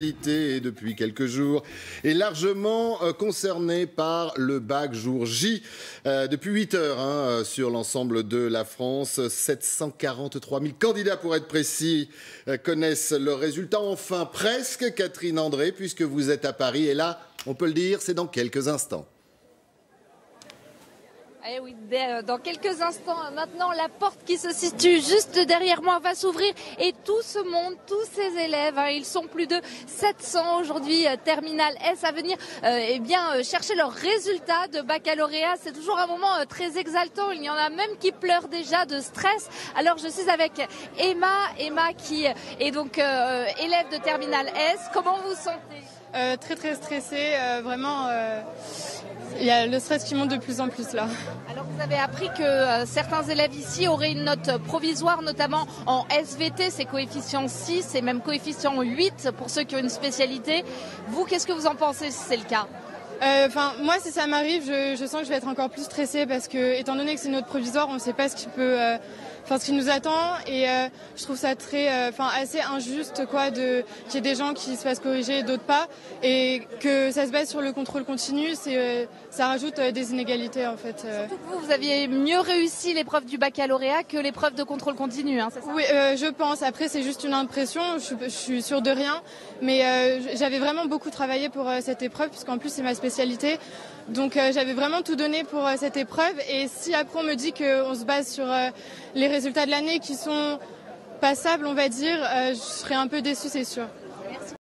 Et depuis quelques jours est largement concerné par le bac jour J. Depuis 8 heures sur l'ensemble de la France, 743 000 candidats pour être précis connaissent le résultat. Enfin presque, Catherine André, puisque vous êtes à Paris. Et là, on peut le dire, c'est dans quelques instants. Eh oui, dans quelques instants, maintenant, la porte qui se situe juste derrière moi va s'ouvrir et tout ce monde, tous ces élèves, ils sont plus de 700 aujourd'hui, terminale S, à venir chercher leurs résultats de baccalauréat. C'est toujours un moment très exaltant. Il y en a même qui pleurent déjà de stress. Alors je suis avec Emma qui est donc élève de terminale S. Comment vous vous sentez? Très stressée, vraiment. Il y a le stress qui monte de plus en plus là. Alors vous avez appris que certains élèves ici auraient une note provisoire, notamment en SVT, c'est coefficient 6 et même coefficient 8 pour ceux qui ont une spécialité. Vous, qu'est-ce que vous en pensez si c'est le cas? Moi, si ça m'arrive, je sens que je vais être encore plus stressée parce que, étant donné que c'est une note provisoire, on ne sait pas ce qui nous attend, et je trouve ça assez injuste qu'il y ait des gens qui se fassent corriger et d'autres pas, et que ça se base sur le contrôle continu. Ça rajoute des inégalités en fait. Surtout que vous aviez mieux réussi l'épreuve du baccalauréat que l'épreuve de contrôle continu, c'est ça? Oui, je pense. Après, c'est juste une impression. Je suis sûre de rien, mais j'avais vraiment beaucoup travaillé pour cette épreuve, puisqu'en plus c'est ma spécialité. Donc j'avais vraiment tout donné pour cette épreuve, et si après on me dit qu'on se base sur les résultats de l'année qui sont passables, on va dire, je serais un peu déçue, c'est sûr.